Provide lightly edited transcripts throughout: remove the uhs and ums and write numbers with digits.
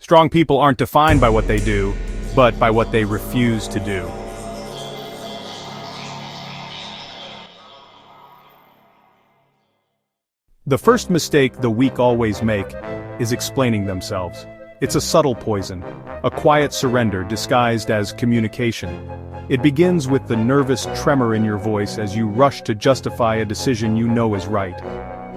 Strong people aren't defined by what they do, but by what they refuse to do. The first mistake the weak always make is explaining themselves. It's a subtle poison, a quiet surrender disguised as communication. It begins with the nervous tremor in your voice as you rush to justify a decision you know is right.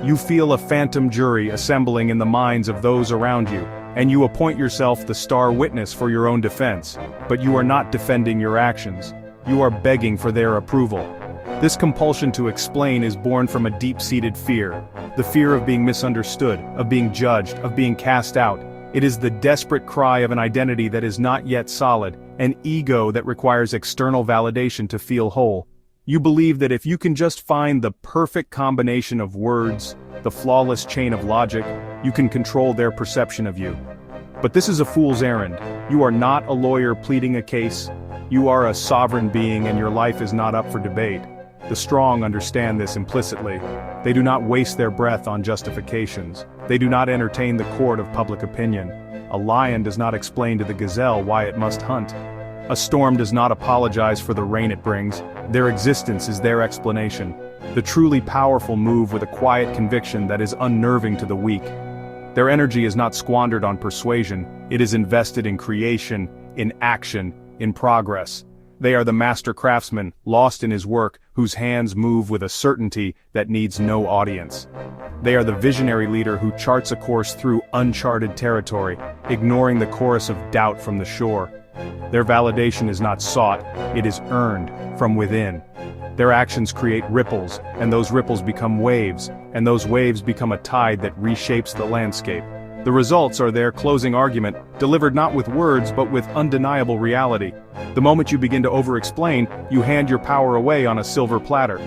You feel a phantom jury assembling in the minds of those around you, and you appoint yourself the star witness for your own defense, but you are not defending your actions. You are begging for their approval. This compulsion to explain is born from a deep-seated fear. The fear of being misunderstood, of being judged, of being cast out. It is the desperate cry of an identity that is not yet solid, an ego that requires external validation to feel whole. You believe that if you can just find the perfect combination of words, the flawless chain of logic, you can control their perception of you. But this is a fool's errand. You are not a lawyer pleading a case. You are a sovereign being, and your life is not up for debate. The strong understand this implicitly. They do not waste their breath on justifications. They do not entertain the court of public opinion. A lion does not explain to the gazelle why it must hunt. A storm does not apologize for the rain it brings. Their existence is their explanation. The truly powerful move with a quiet conviction that is unnerving to the weak. Their energy is not squandered on persuasion. It is invested in creation, in action, in progress. They are the master craftsman, lost in his work, whose hands move with a certainty that needs no audience. They are the visionary leader who charts a course through uncharted territory, ignoring the chorus of doubt from the shore. Their validation is not sought, it is earned from within. Their actions create ripples, and those ripples become waves, and those waves become a tide that reshapes the landscape. The results are their closing argument, delivered not with words but with undeniable reality. The moment you begin to over-explain, you hand your power away on a silver platter.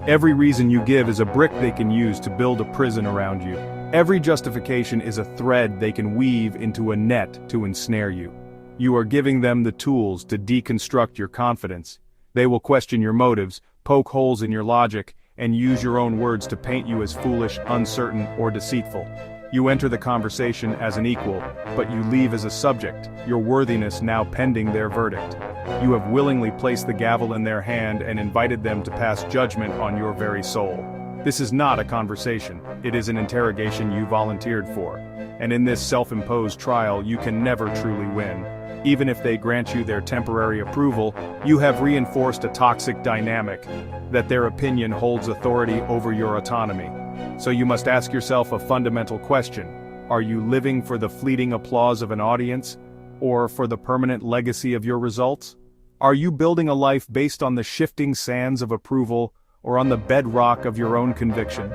Every reason you give is a brick they can use to build a prison around you. Every justification is a thread they can weave into a net to ensnare you. You are giving them the tools to deconstruct your confidence. They will question your motives, poke holes in your logic, and use your own words to paint you as foolish, uncertain, or deceitful. You enter the conversation as an equal, but you leave as a subject, your worthiness now pending their verdict. You have willingly placed the gavel in their hand and invited them to pass judgment on your very soul. This is not a conversation, it is an interrogation you volunteered for. And in this self-imposed trial you can never truly win. Even if they grant you their temporary approval, you have reinforced a toxic dynamic, that their opinion holds authority over your autonomy. So you must ask yourself a fundamental question. Are you living for the fleeting applause of an audience, or for the permanent legacy of your results? Are you building a life based on the shifting sands of approval, or on the bedrock of your own conviction?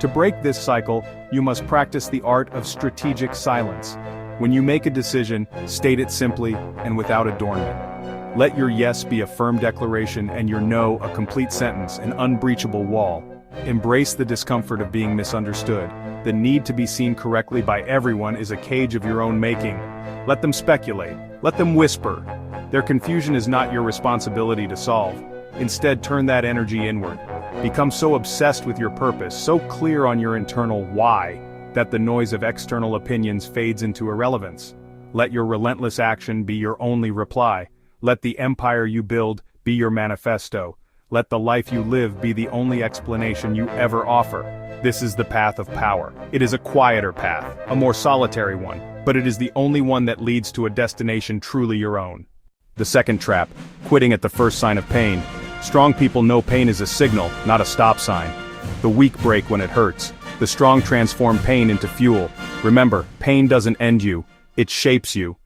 To break this cycle, you must practice the art of strategic silence. When you make a decision, state it simply and without adornment. Let your yes be a firm declaration and your no a complete sentence, an unbreachable wall. Embrace the discomfort of being misunderstood. The need to be seen correctly by everyone is a cage of your own making. Let them speculate. Let them whisper. Their confusion is not your responsibility to solve. Instead, turn that energy inward. Become so obsessed with your purpose, so clear on your internal why, that the noise of external opinions fades into irrelevance. Let your relentless action be your only reply. Let the empire you build be your manifesto. Let the life you live be the only explanation you ever offer. This is the path of power. It is a quieter path, a more solitary one, but it is the only one that leads to a destination truly your own. The second trap, quitting at the first sign of pain. Strong people know pain is a signal, not a stop sign. The weak break when it hurts. The strong transform pain into fuel. Remember, pain doesn't end you, it shapes you.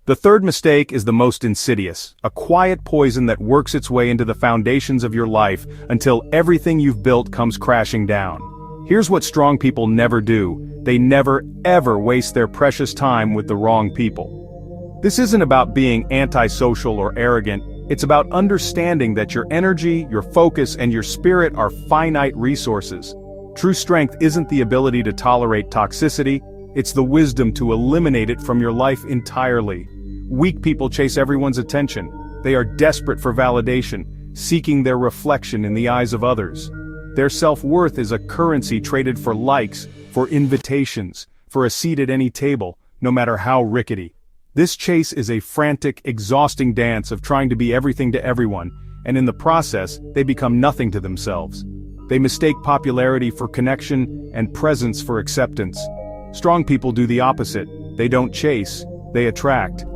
The third mistake is the most insidious, a quiet poison that works its way into the foundations of your life until everything you've built comes crashing down. Here's what strong people never do. They never, ever waste their precious time with the wrong people. This isn't about being antisocial or arrogant, it's about understanding that your energy, your focus, and your spirit are finite resources. True strength isn't the ability to tolerate toxicity, it's the wisdom to eliminate it from your life entirely. Weak people chase everyone's attention. They are desperate for validation, seeking their reflection in the eyes of others. Their self-worth is a currency traded for likes, for invitations, for a seat at any table, no matter how rickety. This chase is a frantic, exhausting dance of trying to be everything to everyone, and in the process, they become nothing to themselves. They mistake popularity for connection and presence for acceptance. Strong people do the opposite. They don't chase, they attract.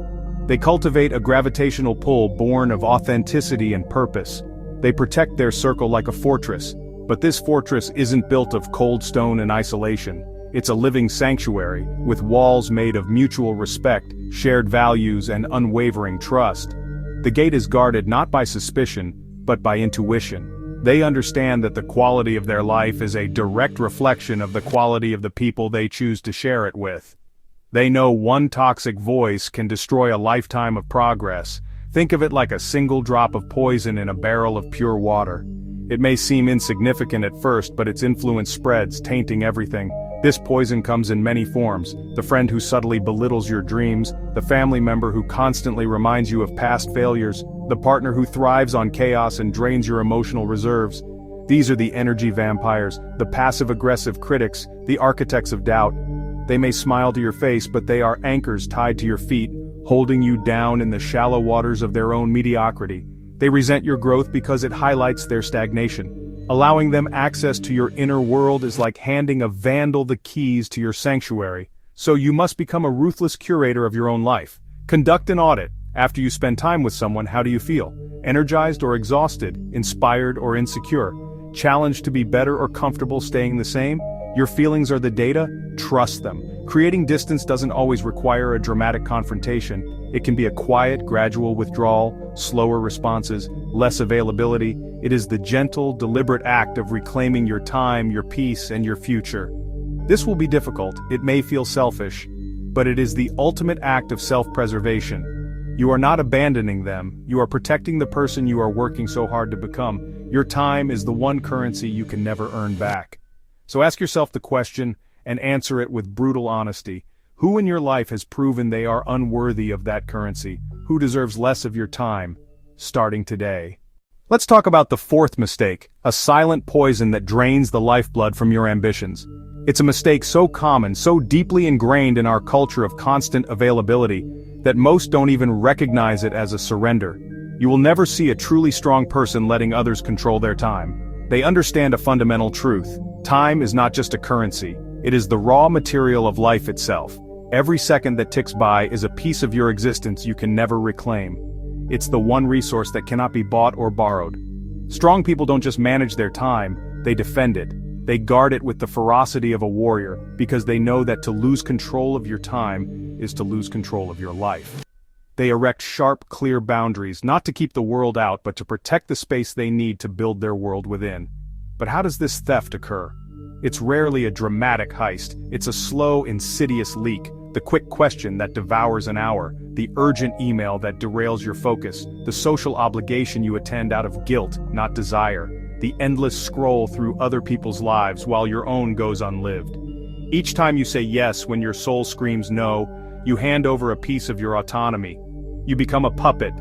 They cultivate a gravitational pull born of authenticity and purpose. They protect their circle like a fortress, but this fortress isn't built of cold stone and isolation. It's a living sanctuary, with walls made of mutual respect, shared values, and unwavering trust. The gate is guarded not by suspicion, but by intuition. They understand that the quality of their life is a direct reflection of the quality of the people they choose to share it with. They know one toxic voice can destroy a lifetime of progress. Think of it like a single drop of poison in a barrel of pure water. It may seem insignificant at first, but its influence spreads, tainting everything. This poison comes in many forms: the friend who subtly belittles your dreams, the family member who constantly reminds you of past failures, the partner who thrives on chaos and drains your emotional reserves. These are the energy vampires, the passive-aggressive critics, the architects of doubt. They may smile to your face, but they are anchors tied to your feet, holding you down in the shallow waters of their own mediocrity. They resent your growth because it highlights their stagnation. Allowing them access to your inner world is like handing a vandal the keys to your sanctuary. So you must become a ruthless curator of your own life. Conduct an audit. After you spend time with someone, how do you feel? Energized or exhausted? Inspired or insecure? Challenged to be better or comfortable staying the same? Your feelings are the data? Trust them. Creating distance doesn't always require a dramatic confrontation. It can be a quiet, gradual withdrawal, slower responses, less availability. It is the gentle, deliberate act of reclaiming your time, your peace, and your future. This will be difficult, it may feel selfish, but it is the ultimate act of self-preservation. You are not abandoning them, you are protecting the person you are working so hard to become. Your time is the one currency you can never earn back. So ask yourself the question, and answer it with brutal honesty. Who in your life has proven they are unworthy of that currency? Who deserves less of your time? Starting today. Let's talk about the fourth mistake, a silent poison that drains the lifeblood from your ambitions. It's a mistake so common, so deeply ingrained in our culture of constant availability, that most don't even recognize it as a surrender. You will never see a truly strong person letting others control their time. They understand a fundamental truth. Time is not just a currency. It is the raw material of life itself. Every second that ticks by is a piece of your existence you can never reclaim. It's the one resource that cannot be bought or borrowed. Strong people don't just manage their time, they defend it. They guard it with the ferocity of a warrior, because they know that to lose control of your time is to lose control of your life. They erect sharp, clear boundaries, not to keep the world out, but to protect the space they need to build their world within. But how does this theft occur? It's rarely a dramatic heist. It's a slow, insidious leak. The quick question that devours an hour, the urgent email that derails your focus, the social obligation you attend out of guilt, not desire, the endless scroll through other people's lives while your own goes unlived. Each time you say yes when your soul screams no, you hand over a piece of your autonomy. You become a puppet,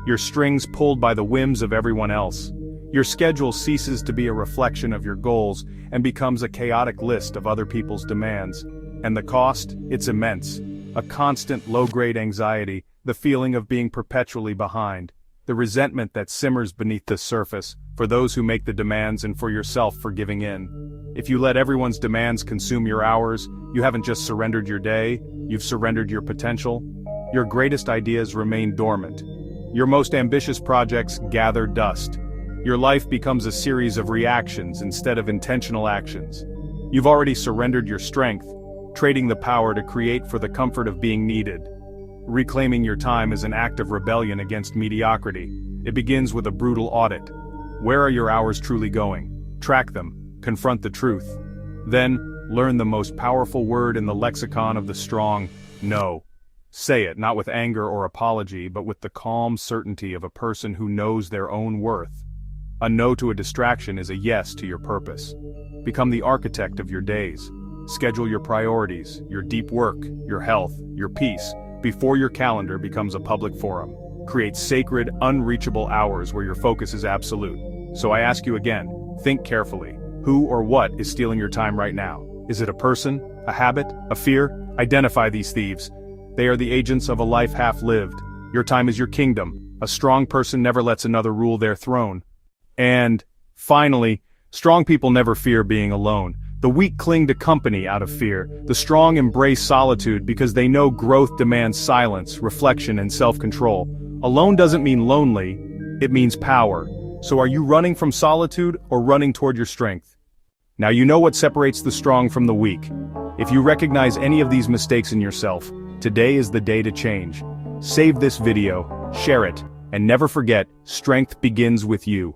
your strings pulled by the whims of everyone else. Your schedule ceases to be a reflection of your goals and becomes a chaotic list of other people's demands. And the cost? It's immense. A constant low-grade anxiety, the feeling of being perpetually behind, the resentment that simmers beneath the surface, for those who make the demands and for yourself for giving in. If you let everyone's demands consume your hours, you haven't just surrendered your day, you've surrendered your potential. Your greatest ideas remain dormant. Your most ambitious projects gather dust. Your life becomes a series of reactions instead of intentional actions. You've already surrendered your strength, trading the power to create for the comfort of being needed. Reclaiming your time is an act of rebellion against mediocrity. It begins with a brutal audit. Where are your hours truly going? Track them, confront the truth. Then, learn the most powerful word in the lexicon of the strong, no. Say it, not with anger or apology, but with the calm certainty of a person who knows their own worth. A no to a distraction is a yes to your purpose. Become the architect of your days. Schedule your priorities, your deep work, your health, your peace, before your calendar becomes a public forum. Create sacred, unreachable hours where your focus is absolute. So I ask you again, think carefully. Who or what is stealing your time right now? Is it a person, a habit, a fear? Identify these thieves. They are the agents of a life half lived. Your time is your kingdom. A strong person never lets another rule their throne. And, finally, strong people never fear being alone. The weak cling to company out of fear. The strong embrace solitude because they know growth demands silence, reflection, and self-control. Alone doesn't mean lonely, it means power. So are you running from solitude or running toward your strength? Now you know what separates the strong from the weak. If you recognize any of these mistakes in yourself, today is the day to change. Save this video, share it, and never forget, strength begins with you.